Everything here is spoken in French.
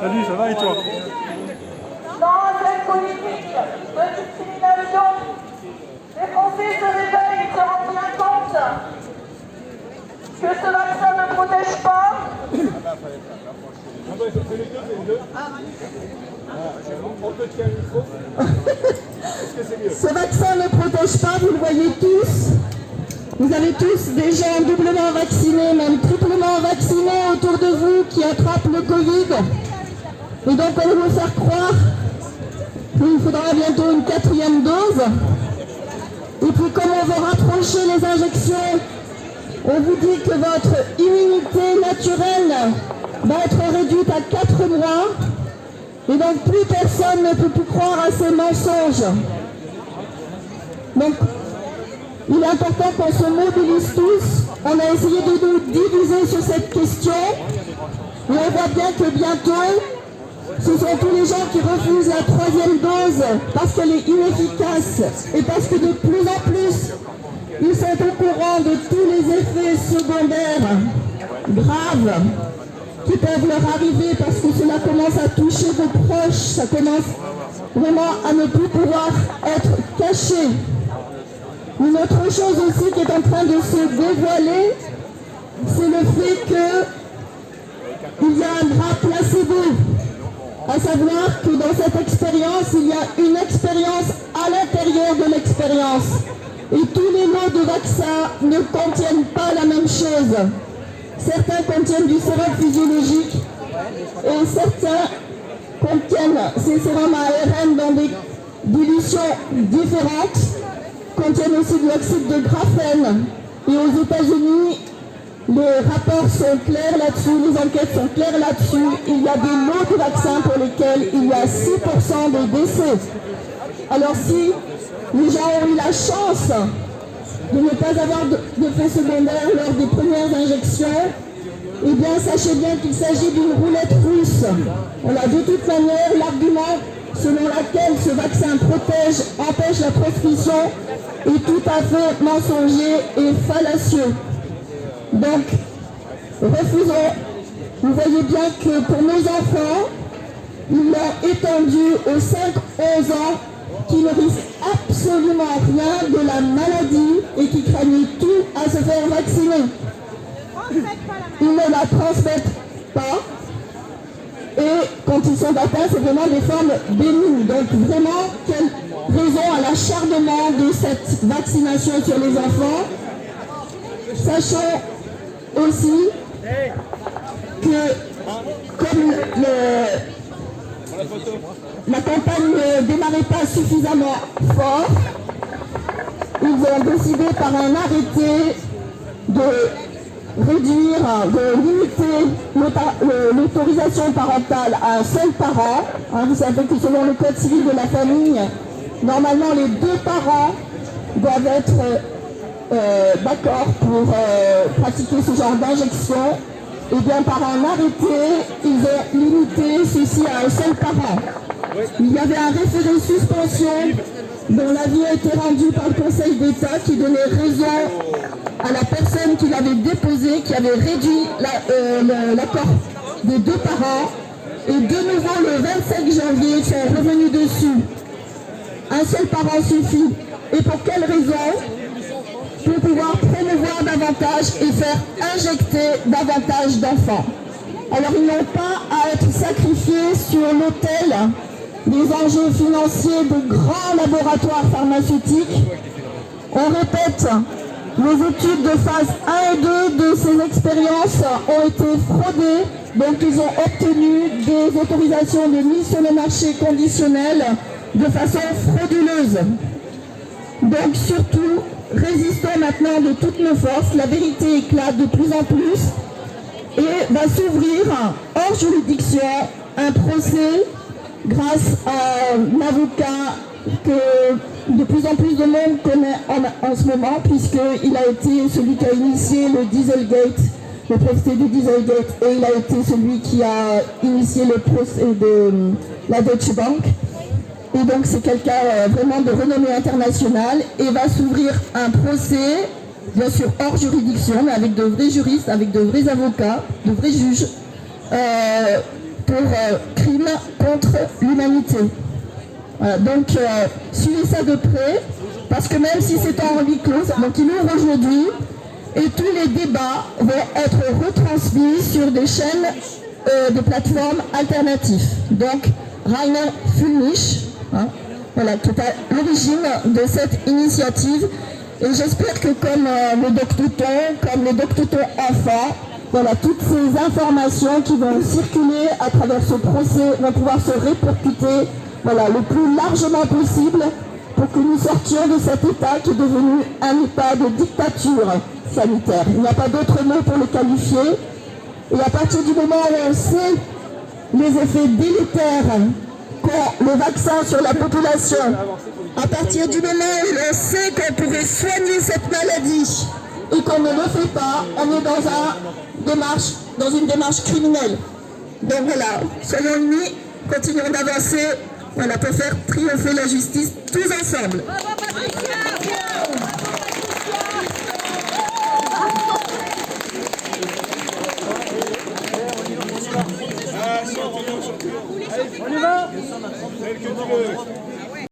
Salut, ça va et toi? Dans cette politique de discrimination, les Français se réveillent et se rendent bien compte que ce vaccin ne protège pas. Ce vaccin ne protège pas, vous le voyez tous. Vous avez tous des gens doublement vaccinés, même triplement vaccinés autour de vous qui attrapent le Covid. Et donc on veut vous faire croire qu'il faudra bientôt une 4e dose. Et puis comme on veut rapprocher les injections, on vous dit que votre immunité naturelle va être réduite à 4 mois. Et donc plus personne ne peut plus croire à ces mensonges. Donc il est important qu'on se mobilise tous. On a essayé de nous diviser sur cette question. Et on voit bien que bientôt, ce sont tous les gens qui refusent la 3e dose parce qu'elle est inefficace et parce que de plus en plus, ils sont au courant de tous les effets secondaires graves qui peuvent leur arriver parce que cela commence à toucher vos proches, ça commence vraiment à ne plus pouvoir être caché. Une autre chose aussi qui est en train de se dévoiler, c'est le fait qu'il y a un bras placebo. À savoir que dans cette expérience, il y a une expérience à l'intérieur de l'expérience. Et tous les lots de vaccins ne contiennent pas la même chose. Certains contiennent du sérum physiologique et certains contiennent ces sérums ARN dans des dilutions différentes, contiennent aussi de l'oxyde de graphène. Et aux États-Unis, les rapports sont clairs là-dessus, les enquêtes sont claires là-dessus. Il y a des lots de vaccins pour lesquels il y a 6% de décès. Alors si les gens ont eu la chance de ne pas avoir d'effets secondaires lors des premières injections, eh bien sachez bien qu'il s'agit d'une roulette russe. Voilà, de toute manière, l'argument selon lequel ce vaccin empêche la transmission est tout à fait mensonger et fallacieux. Donc, refusons. Vous voyez bien que pour nos enfants, ils l'ont étendu aux 5-11 ans qui ne risquent absolument rien de la maladie et qui craignent tout à se faire vacciner. Ils ne la transmettent pas. Et quand ils sont atteints, c'est vraiment des formes bénignes. Donc vraiment, quelle raison à l'acharnement de cette vaccination sur les enfants. Sachant aussi que comme la campagne ne démarrait pas suffisamment fort, ils ont décidé par un arrêté de réduire, de limiter l'autorisation parentale à un seul parent. Vous savez que selon le code civil de la famille, normalement les 2 parents doivent être d'accord pour pratiquer ce genre d'injection. Et bien par un arrêté, ils ont limité ceci à un seul parent. Il y avait un référé suspension dont l'avis a été rendu par le Conseil d'État qui donnait raison à la personne qui l'avait déposé, qui avait réduit l'accord des 2 parents. Et de nouveau, le 25 janvier, ils sont revenus dessus. Un seul parent suffit. Et pour quelle raison? Pour pouvoir promouvoir davantage et faire injecter davantage d'enfants. Alors ils n'ont pas à être sacrifiés sur l'autel des enjeux financiers de grands laboratoires pharmaceutiques. On répète, les études de phase 1 et 2 de ces expériences ont été fraudées, donc ils ont obtenu des autorisations de mise sur le marché conditionnelles de façon frauduleuse. Donc surtout, résistons maintenant de toutes nos forces, la vérité éclate de plus en plus et va s'ouvrir hors juridiction un procès grâce à un avocat que de plus en plus de monde connaît en ce moment, puisqu'il a été celui qui a initié le Dieselgate, le procès du Dieselgate, et il a été celui qui a initié le procès de la Deutsche Bank. Et donc c'est quelqu'un vraiment de renommée internationale et va s'ouvrir un procès, bien sûr hors juridiction, mais avec de vrais juristes, avec de vrais avocats, de vrais juges, pour crimes contre l'humanité. Voilà, donc suivez ça de près, parce que même si c'est en huis clos, donc il ouvre aujourd'hui, et tous les débats vont être retransmis sur des chaînes de plateformes alternatives. Donc Rainer Füllmich, voilà, qui est à l'origine de cette initiative. Et j'espère que comme le Doc Touton, comme le Doc Touton enfant, voilà, toutes ces informations qui vont circuler à travers ce procès vont pouvoir se répercuter, voilà, le plus largement possible pour que nous sortions de cet état qui est devenu un état de dictature sanitaire. Il n'y a pas d'autre mot pour le qualifier. Et à partir du moment où on sait les effets délétères qu'ont le vaccin sur la population, à partir du moment où on sait qu'on pourrait soigner cette maladie et qu'on ne le fait pas, on est dans une démarche criminelle. Donc voilà, soyons unis, continuons d'avancer, voilà, pour faire triompher la justice tous ensemble.